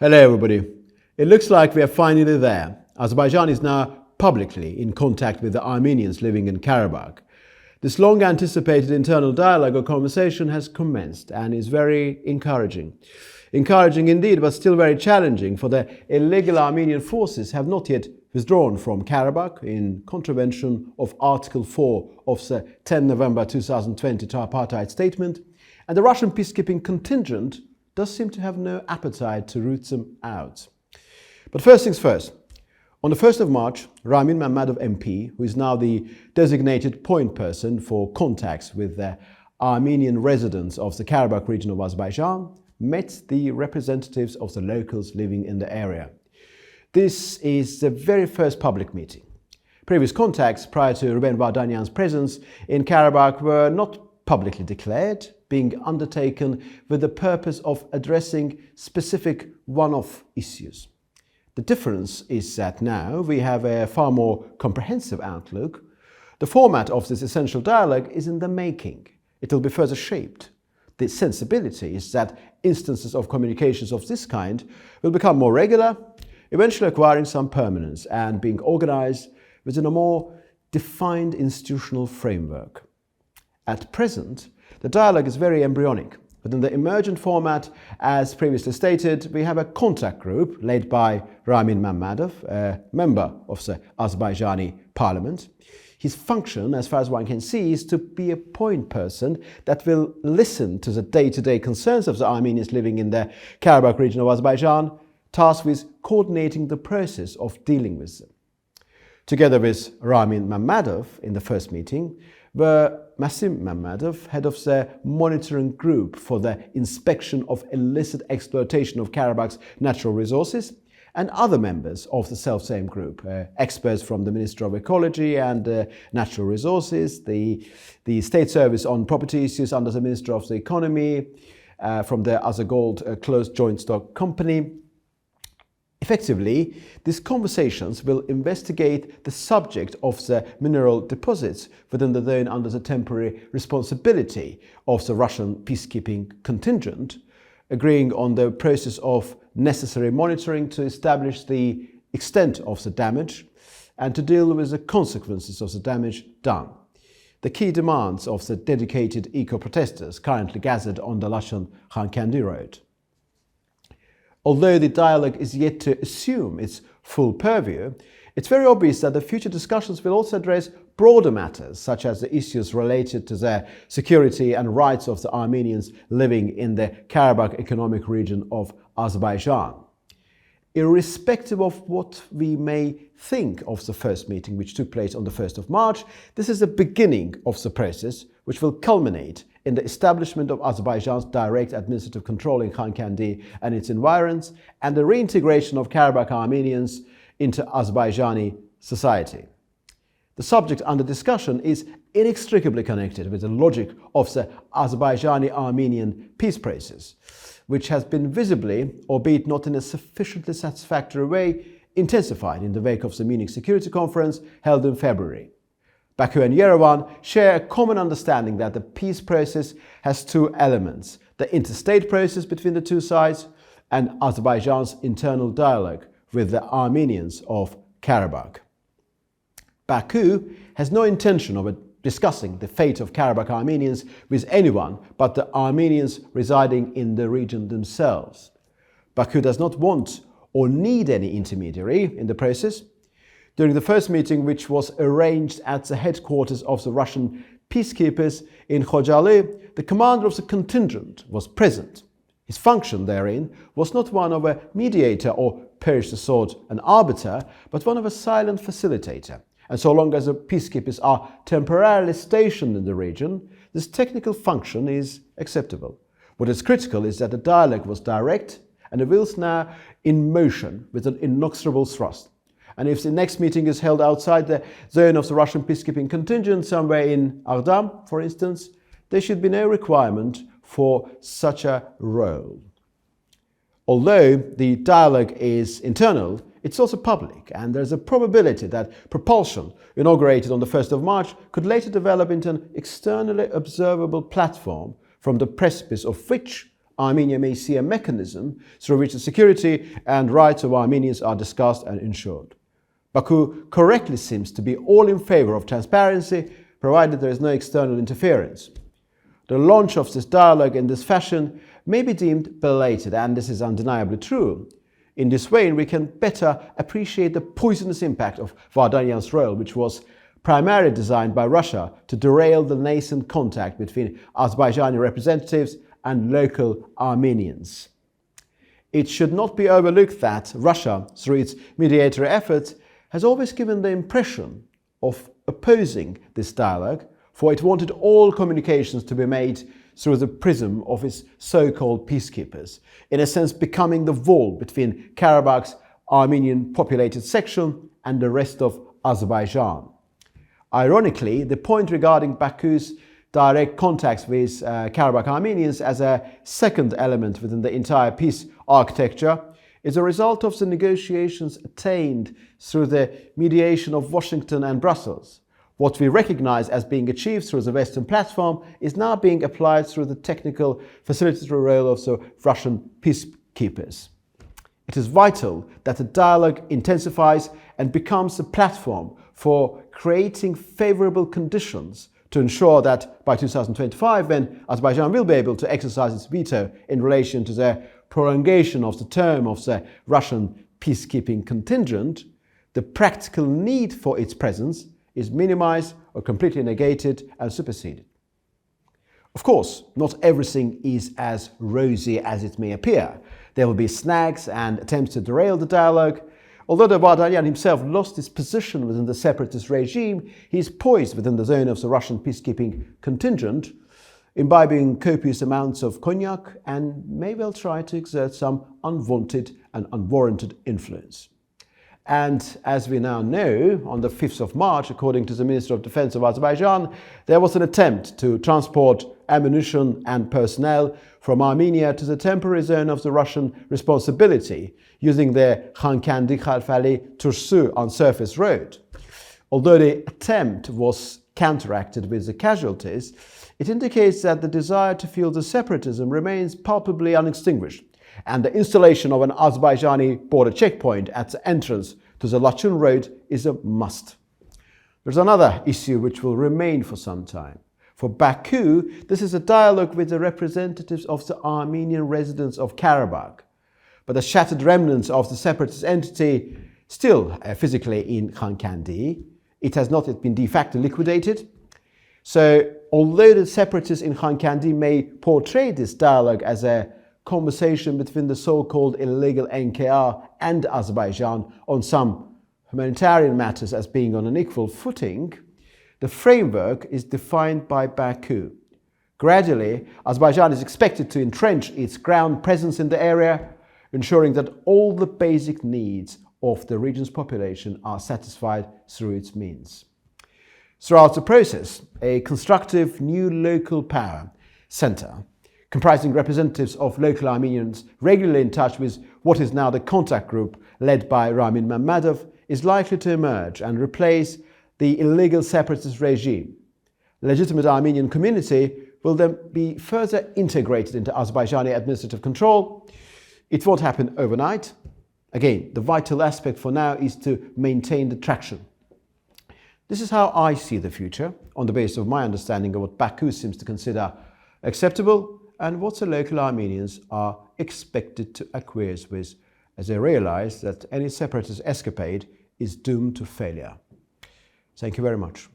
Hello everybody. It looks like we are finally there. Azerbaijan is now publicly in contact with the Armenians living in Karabakh. This long anticipated internal dialogue or conversation has commenced and is very encouraging. Encouraging indeed, but still very challenging, for the illegal Armenian forces have not yet withdrawn from Karabakh in contravention of Article 4 of the 10 November 2020 tripartite statement, and the Russian peacekeeping contingent does seem to have no appetite to root them out. But first things first. On the 1st of March, Ramin Mammadov MP, who is now the designated point person for contacts with the Armenian residents of the Karabakh region of Azerbaijan, met the representatives of the locals living in the area. This is the very first public meeting. Previous contacts prior to Ruben Vardanyan's presence in Karabakh were not publicly declared, being undertaken with the purpose of addressing specific one-off issues. The difference is that now we have a far more comprehensive outlook. The format of this essential dialogue is in the making. It will be further shaped. The sensibility is that instances of communications of this kind will become more regular, eventually acquiring some permanence and being organized within a more defined institutional framework. At present, the dialogue is very embryonic. Within the emergent format, as previously stated, we have a contact group led by Ramin Mammadov, a member of the Azerbaijani parliament. His function, as far as one can see, is to be a point person that will listen to the day-to-day concerns of the Armenians living in the Karabakh region of Azerbaijan, tasked with coordinating the process of dealing with them. Together with Ramin Mammadov in the first meeting were Massim Mammadov, head of the monitoring group for the inspection of illicit exploitation of Karabakh's natural resources, and other members of the self-same group, experts from the Ministry of Ecology and Natural Resources, the State Service on Property Issues under the Ministry of the Economy, from the Azergold Closed Joint Stock Company. Effectively, these conversations will investigate the subject of the mineral deposits within the zone under the temporary responsibility of the Russian peacekeeping contingent, agreeing on the process of necessary monitoring to establish the extent of the damage and to deal with the consequences of the damage done. The key demands of the dedicated eco-protesters currently gathered on the Lashan-Khankandi road. Although the dialogue is yet to assume its full purview, it's very obvious that the future discussions will also address broader matters, such as the issues related to the security and rights of the Armenians living in the Karabakh economic region of Azerbaijan. Irrespective of what we may think of the first meeting, which took place on the 1st of March, this is the beginning of the process, which will culminate in the establishment of Azerbaijan's direct administrative control in Khankandi and its environs, and the reintegration of Karabakh Armenians into Azerbaijani society. The subject under discussion is inextricably connected with the logic of the Azerbaijani-Armenian peace process, which has been visibly, albeit not in a sufficiently satisfactory way, intensified in the wake of the Munich Security Conference held in February. Baku and Yerevan share a common understanding that the peace process has two elements: the interstate process between the two sides and Azerbaijan's internal dialogue with the Armenians of Karabakh. Baku has no intention of discussing the fate of Karabakh Armenians with anyone but the Armenians residing in the region themselves. Baku does not want or need any intermediary in the process. During the first meeting, which was arranged at the headquarters of the Russian peacekeepers in Khojaly, the commander of the contingent was present. His function therein was not one of a mediator or, perish the sword, an arbiter, but one of a silent facilitator. And so long as the peacekeepers are temporarily stationed in the region, this technical function is acceptable. What is critical is that the dialogue was direct and the wheels now in motion with an inexorable thrust. And if the next meeting is held outside the zone of the Russian peacekeeping contingent, somewhere in Ardam, for instance, there should be no requirement for such a role. Although the dialogue is internal, it's also public, and there's a probability that propulsion, inaugurated on the 1st of March, could later develop into an externally observable platform from the precipice of which Armenia may see a mechanism through which the security and rights of Armenians are discussed and ensured. Baku correctly seems to be all in favor of transparency, provided there is no external interference. The launch of this dialogue in this fashion may be deemed belated, and this is undeniably true. In this way, we can better appreciate the poisonous impact of Vardanyan's role, which was primarily designed by Russia to derail the nascent contact between Azerbaijani representatives and local Armenians. It should not be overlooked that Russia, through its mediatory efforts, has always given the impression of opposing this dialogue, for it wanted all communications to be made through the prism of its so-called peacekeepers, in a sense becoming the wall between Karabakh's Armenian populated section and the rest of Azerbaijan. Ironically, the point regarding Baku's direct contacts with Karabakh Armenians as a second element within the entire peace architecture is a result of the negotiations attained through the mediation of Washington and Brussels. What we recognize as being achieved through the Western platform is now being applied through the technical facilitatory role of the Russian peacekeepers. It is vital that the dialogue intensifies and becomes a platform for creating favorable conditions to ensure that by 2025, when Azerbaijan will be able to exercise its veto in relation to the prolongation of the term of the Russian peacekeeping contingent, the practical need for its presence is minimized or completely negated and superseded. Of course, not everything is as rosy as it may appear. There will be snags and attempts to derail the dialogue. Although Vardanyan himself lost his position within the separatist regime, he is poised within the zone of the Russian peacekeeping contingent, imbibing copious amounts of cognac, and may well try to exert some unwanted and unwarranted influence. And as we now know, on the 5th of March, according to the Minister of Defense of Azerbaijan, there was an attempt to transport ammunition and personnel from Armenia to the temporary zone of the Russian responsibility using the Khankandi-Khalfali-Tursu on-surface road. Although the attempt was counteracted with the casualties, it indicates that the desire to fuel the separatism remains palpably unextinguished, and the installation of an Azerbaijani border checkpoint at the entrance to the Lachun road is a must. There's another issue which will remain for some time. For Baku, this is a dialogue with the representatives of the Armenian residents of Karabakh, but the shattered remnants of the separatist entity still physically in Khankandi. It has not yet been de facto liquidated. So, although the separatists in Khankandi may portray this dialogue as a conversation between the so-called illegal NKR and Azerbaijan on some humanitarian matters as being on an equal footing, the framework is defined by Baku. Gradually, Azerbaijan is expected to entrench its ground presence in the area, ensuring that all the basic needs of the region's population are satisfied through its means. Throughout the process, a constructive new local power centre comprising representatives of local Armenians regularly in touch with what is now the contact group led by Ramin Mammadov, is likely to emerge and replace the illegal separatist regime. The legitimate Armenian community will then be further integrated into Azerbaijani administrative control. It won't happen overnight. Again, the vital aspect for now is to maintain the traction. This is how I see the future, on the basis of my understanding of what Baku seems to consider acceptable and what the local Armenians are expected to acquiesce with, as they realize that any separatist escapade is doomed to failure. Thank you very much.